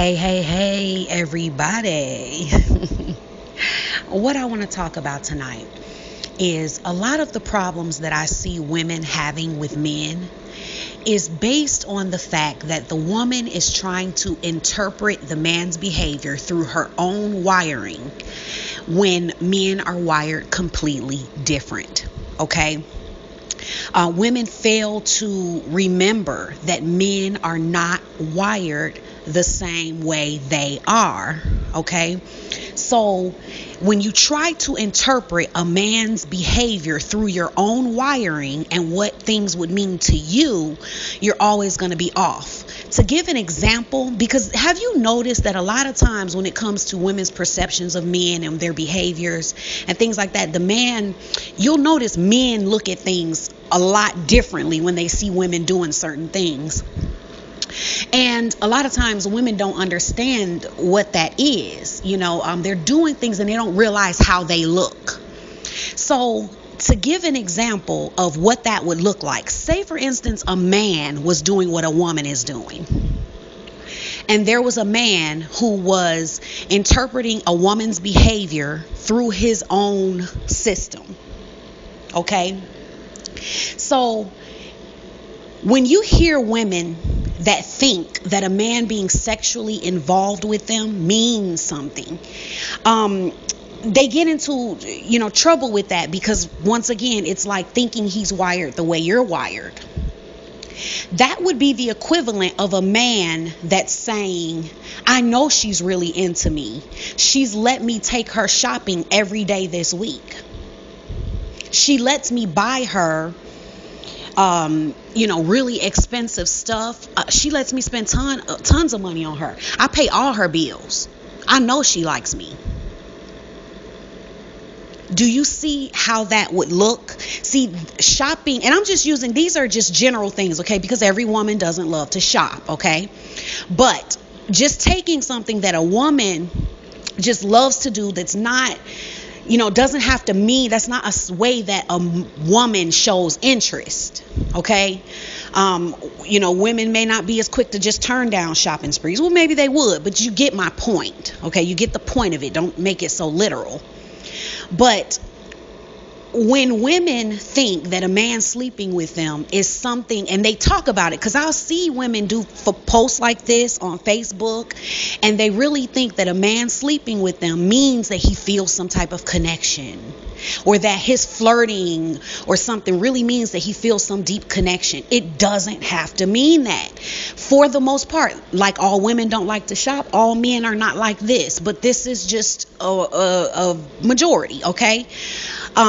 Hey, everybody. What I want to talk about tonight is a lot of the problems that I see women having with men is based on the fact that the woman is trying to interpret the man's behavior through her own wiring when men are wired completely different. Okay? Women fail to remember that men are not wired the same way they are. Okay, so when you try to interpret a man's behavior through your own wiring and what things would mean to you, you're always going to be off. To give an example, because have you noticed that a lot of times when it comes to women's perceptions of men and their behaviors and things like that, you'll notice men look at things a lot differently when they see women doing certain things. And a lot of times women don't understand what that is. They're doing things and they don't realize how they look. So to give an example of what that would look like, say for instance, a man was doing what a woman is doing. And there was a man who was interpreting a woman's behavior through his own system. Okay? So when you hear women that think that a man being sexually involved with them means something, they get into, trouble with that because once again, it's like thinking he's wired the way you're wired. That would be the equivalent of a man that's saying, I know she's really into me. She's let me take her shopping every day this week. She lets me buy her really expensive stuff. She lets me spend tons of money on her. I pay all her bills. I know she likes me. Do you see how that would look? See, shopping, and I'm just using, these are just general things, okay? Because every woman doesn't love to shop, okay? But just taking something that a woman just loves to do that's not, doesn't have to mean, that's not a way that a woman shows interest, okay? Women may not be as quick to just turn down shopping sprees. Well, maybe they would, but you get my point, okay? You get the point of it. Don't make it so literal. But when women think that a man sleeping with them is something, and they talk about it, because I'll see women do posts like this on Facebook, and they really think that a man sleeping with them means that he feels some type of connection, or that his flirting or something really means that he feels some deep connection. It doesn't have to mean that. For the most part, like all women don't like to shop, all men are not like this, but this is just a majority, okay?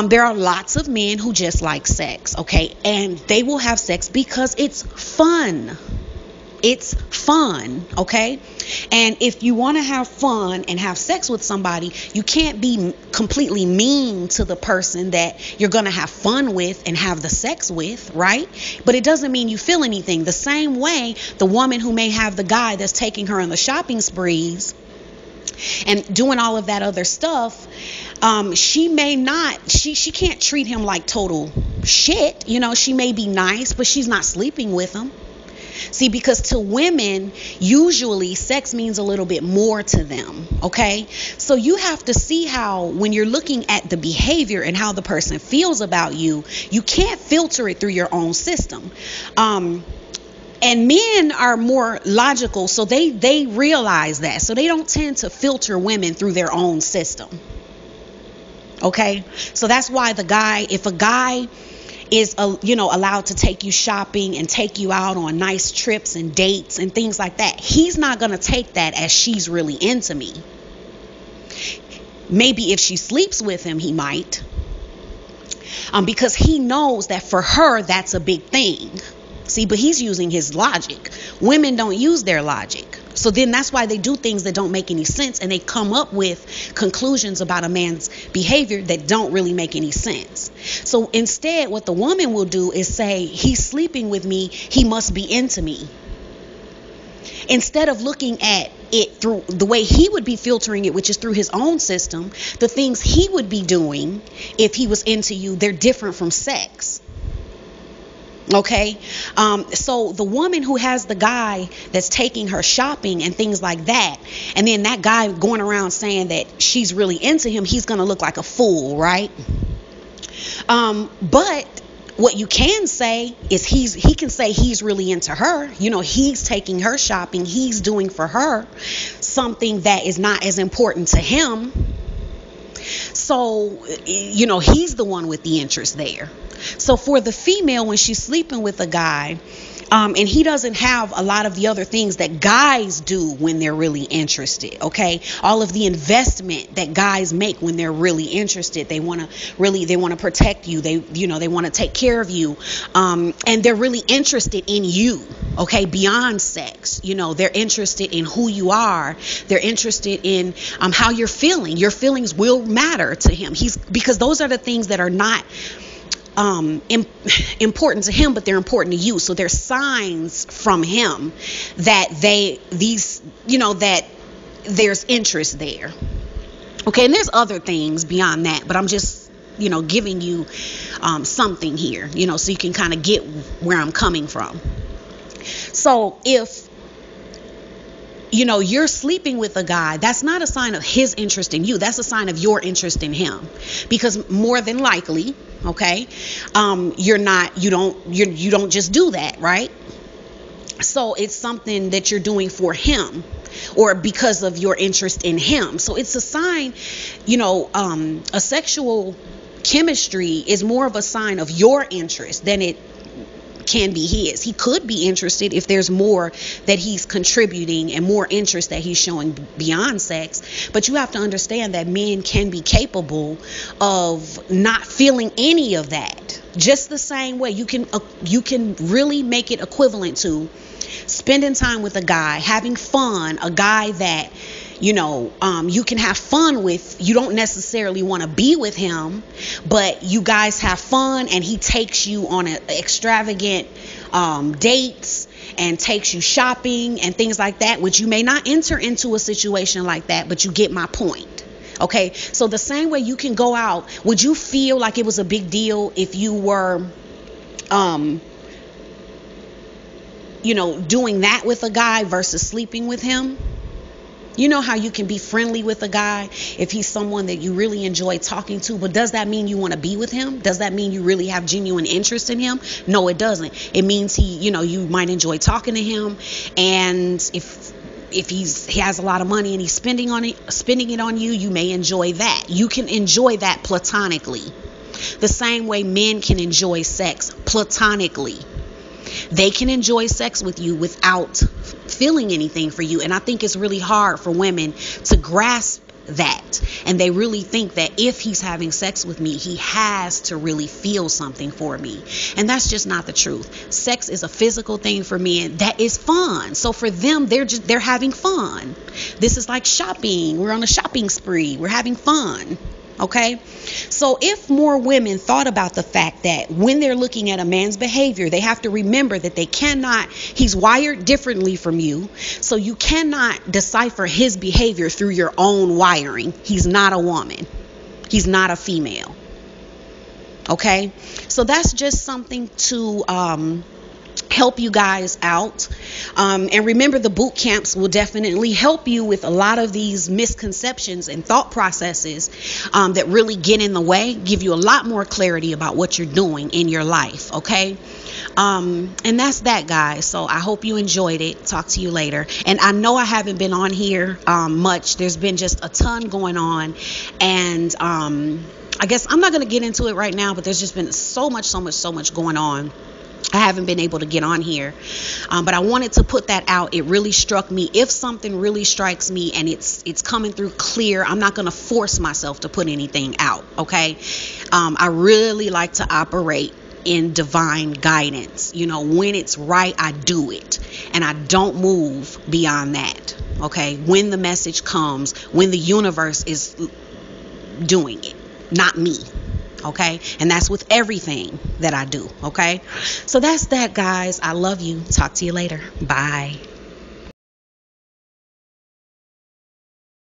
There are lots of men who just like sex, okay? And they will have sex because it's fun. It's fun, okay? And if you want to have fun and have sex with somebody, you can't be completely mean to the person that you're going to have fun with and have the sex with, right? But it doesn't mean you feel anything. The same way, the woman who may have the guy that's taking her on the shopping sprees and doing all of that other stuff, she can't treat him like total shit. She may be nice, but she's not sleeping with him. See, because to women, usually sex means a little bit more to them, okay? So you have to see how, when you're looking at the behavior and how the person feels about you, you can't filter it through your own system. And men are more logical, so they realize that. So they don't tend to filter women through their own system. Okay? So that's why if a guy is allowed to take you shopping and take you out on nice trips and dates and things like that, he's not going to take that as she's really into me. Maybe if she sleeps with him, he might. Because he knows that for her, that's a big thing. See, but he's using his logic. Women don't use their logic. So then that's why they do things that don't make any sense, and they come up with conclusions about a man's behavior that don't really make any sense. So instead, what the woman will do is say, he's sleeping with me, he must be into me. Instead of looking at it through the way he would be filtering it, which is through his own system, the things he would be doing if he was into you, they're different from sex. Okay. So the woman who has the guy that's taking her shopping and things like that, and then that guy going around saying that she's really into him, he's going to look like a fool, right? But what you can say is he can say he's really into her. You know, he's taking her shopping. He's doing for her something that is not as important to him. So, you know, he's the one with the interest there. So for the female, when she's sleeping with a guy, and he doesn't have a lot of the other things that guys do when they're really interested, okay? All of the investment that guys make when they're really interested. They want to protect you. They want to take care of you. And they're really interested in you, okay? Beyond sex, you know, they're interested in who you are. They're interested in how you're feeling. Your feelings will matter to him. Because those are the things that are not important to him, but they're important to you. So there's signs from him that that there's interest there. Okay, and there's other things beyond that, but I'm just, giving you something here, so you can kind of get where I'm coming from. So if you're sleeping with a guy, that's not a sign of his interest in you. That's a sign of your interest in him. Because more than likely, okay, you don't just do that, right? So it's something that you're doing for him or because of your interest in him. So it's a sign, a sexual chemistry is more of a sign of your interest than it can be his. He could be interested if there's more that he's contributing and more interest that he's showing beyond sex. But you have to understand that men can be capable of not feeling any of that. Just the same way you can really make it equivalent to spending time with a guy, having fun, a guy that you can have fun with. You don't necessarily want to be with him, but you guys have fun and he takes you on extravagant dates and takes you shopping and things like that, which you may not enter into a situation like that, but you get my point. Okay, so the same way you can go out, would you feel like it was a big deal if you were doing that with a guy versus sleeping with him? You know how you can be friendly with a guy if he's someone that you really enjoy talking to, but does that mean you want to be with him? Does that mean you really have genuine interest in him? No, it doesn't. It means you might enjoy talking to him, and if he has a lot of money and he's spending it on you, you may enjoy that. You can enjoy that platonically. The same way men can enjoy sex platonically. They can enjoy sex with you without feeling anything for you. And I think it's really hard for women to grasp that. And they really think that if he's having sex with me, he has to really feel something for me. And that's just not the truth. Sex is a physical thing for men that is fun. So for them, they're having fun. This is like shopping. We're on a shopping spree. We're having fun. Okay, so if more women thought about the fact that when they're looking at a man's behavior, they have to remember that he's wired differently from you. So you cannot decipher his behavior through your own wiring. He's not a woman. He's not a female. Okay, so that's just something to help you guys out. And remember, the boot camps will definitely help you with a lot of these misconceptions and thought processes that really get in the way, give you a lot more clarity about what you're doing in your life. Okay. And that's that, guys. So I hope you enjoyed it. Talk to you later. And I know I haven't been on here much. There's been just a ton going on. And I guess I'm not going to get into it right now, but there's just been so much going on. I haven't been able to get on here, but I wanted to put that out. It really struck me. If something really strikes me and it's coming through clear, I'm not going to force myself to put anything out, okay? I really like to operate in divine guidance. When it's right, I do it, and I don't move beyond that, okay? When the message comes, when the universe is doing it, not me. Okay, and that's with everything that I do. Okay, so that's that, guys. I love you. Talk to you later. Bye.